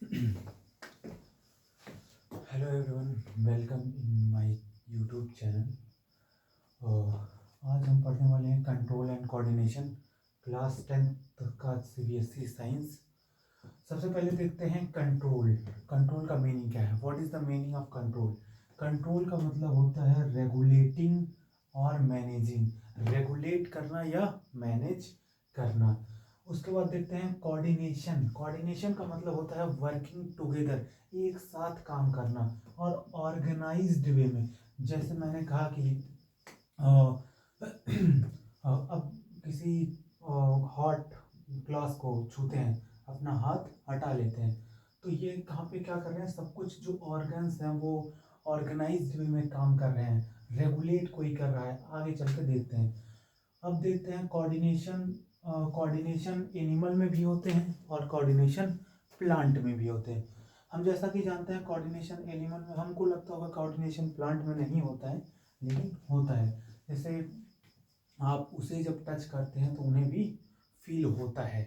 Hello everyone, welcome in my YouTube channel. आज हम पढ़ने वाले हैं control and coordination, class 10th का सीबीएसई साइंस। सबसे पहले देखते हैं कंट्रोल। कंट्रोल का मीनिंग क्या है? What is the meaning of control? Control का मतलब होता है रेगुलेटिंग और मैनेजिंग, रेगुलेट करना या मैनेज करना। उसके बाद देखते हैं कोऑर्डिनेशन। कोऑर्डिनेशन का मतलब होता है वर्किंग टुगेदर, एक साथ काम करना और ऑर्गेनाइज्ड वे में। जैसे मैंने कहा कि अब किसी हॉट ग्लास को छूते हैं, अपना हाथ हटा लेते हैं, तो ये कहाँ पे क्या कर रहे हैं? सब कुछ जो ऑर्गन्स हैं वो ऑर्गेनाइज्ड वे में काम कर रहे हैं, रेगुलेट कोई कर रहा है। आगे चल के देखते हैं। अब देखते हैं कोऑर्डिनेशन। कोऑर्डिनेशन एनिमल में भी होते हैं और कोऑर्डिनेशन प्लांट में भी होते हैं। हम जैसा कि जानते हैं कोऑर्डिनेशन एनिमल में, हमको लगता होगा कोऑर्डिनेशन प्लांट में नहीं होता है, लेकिन होता है। जैसे आप उसे जब टच करते हैं तो उन्हें भी फील होता है,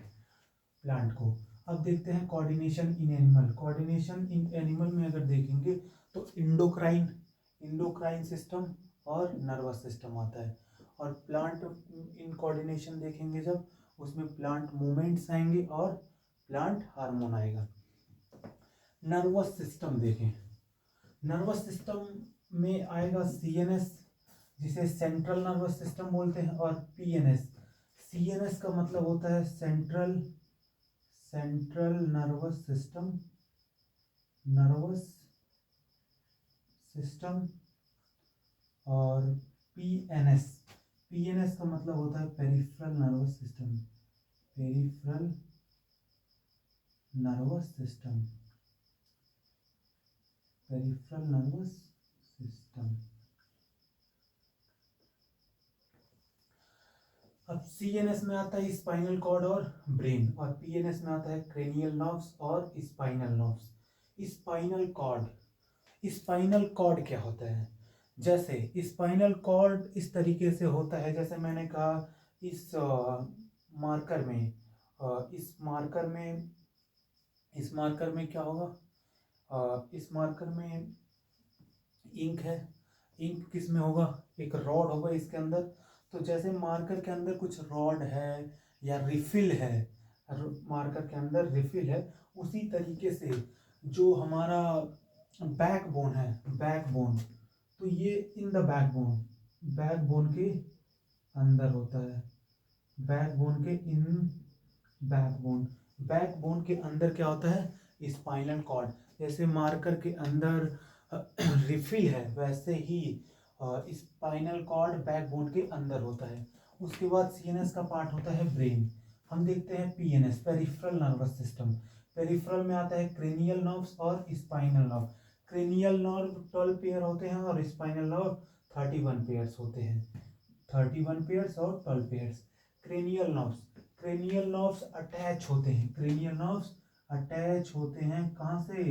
प्लांट को। अब देखते हैं coordination in animal. Coordination in animal में अगर देखेंगे तो इंडोक्राइन इंडोक्राइन सिस्टम और नर्वस सिस्टम आता है। और प्लांट इन कोऑर्डिनेशन देखेंगे जब, उसमें प्लांट मूवमेंट्स आएंगे और प्लांट हार्मोन आएगा। नर्वस सिस्टम देखें, नर्वस सिस्टम में आएगा सीएनएस, जिसे सेंट्रल नर्वस सिस्टम बोलते हैं, और पीएनएस। सीएनएस का मतलब होता है सेंट्रल नर्वस सिस्टम, और पीएनएस का मतलब होता है peripheral nervous system, peripheral nervous system, peripheral nervous system. अब सीएनएस में आता है स्पाइनल कॉर्ड और ब्रेन, और पीएनएस में आता है क्रेनियल नर्व्स और स्पाइनल नर्व्स। स्पाइनल कॉर्ड क्या होता है? जैसे स्पाइनल कॉर्ड इस तरीके से होता है, जैसे मैंने कहा इस मार्कर में, इस मार्कर में क्या होगा? इस मार्कर में इंक है। इंक किस में होगा? एक रॉड होगा इसके अंदर। तो जैसे मार्कर के अंदर कुछ रॉड है या रिफिल है, मार्कर के अंदर रिफिल है, उसी तरीके से जो हमारा बैकबोन है, बैकबोन, तो ये इन द बैकबोन के अंदर होता है। बैकबोन के अंदर क्या होता है? Spinal cord. जैसे मार्कर के अंदर रिफिल है, वैसे ही स्पाइनल कॉर्ड बैकबोन के अंदर होता है। उसके बाद सीएनएस का पार्ट होता है ब्रेन। हम देखते हैं PNS, peripheral nervous system. Peripheral में आता है क्रेनियल नर्व्स और spinal nerve. Cranial nerve 12 pair होते हैं और स्पाइनल नर्व 31 पेयर्स होते हैं। 31 पेयर्स और 12 पेयर्स। क्रेनियल नर्व्स अटैच होते हैं। क्रेनियल नर्व्स अटैच होते हैं कहाँ से?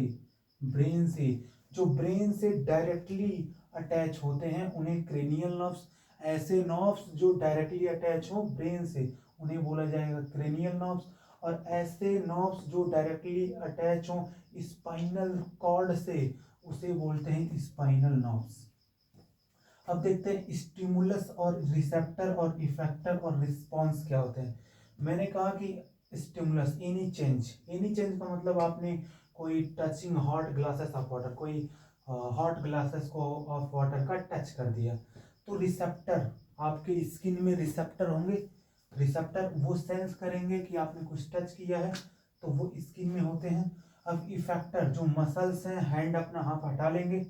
ब्रेन से। जो ब्रेन से डायरेक्टली अटैच होते हैं उन्हें क्रेनियल नर्व्स। ऐसे नर्व्स जो डायरेक्टली अटैच हो ब्रेन से उन्हें बोला जाएगा क्रेनियल नर्व्स। और ऐसे नर्व्स जो डायरेक्टली अटैच हो स्पाइनल कॉर्ड से, उसे बोलते हैं स्पाइनल नर्व्स। अब देखते हैं स्टिमुलस और रिसेप्टर और इफेक्टर और रिस्पॉन्स क्या होते हैं। मैंने कहा कि स्टिमुलस, एनी चेंज का मतलब आपने कोई touching hot glasses of water, कोई हॉट ग्लासेस को ऑफ वाटर का टच कर दिया, तो रिसेप्टर, आपके स्किन में रिसेप्टर होंगे। रिसेप्टर वो सेंस करेंगे कि आपने कुछ टच किया है, तो वो स्किन में होते हैं। अब इफेक्टर, जो मसल्स हैं, हैंड अपना हाथ हटा लेंगे,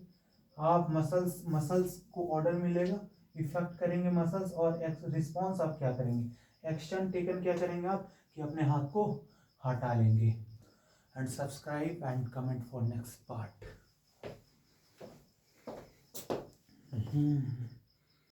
आप मसल्स को ऑर्डर मिलेगा, इफेक्ट करेंगे मसल्स, और रिस्पॉन्स आप क्या करेंगे? एक्शन टेकन क्या करेंगे आप? कि अपने हाथ को हटा लेंगे। And subscribe and comment for next part.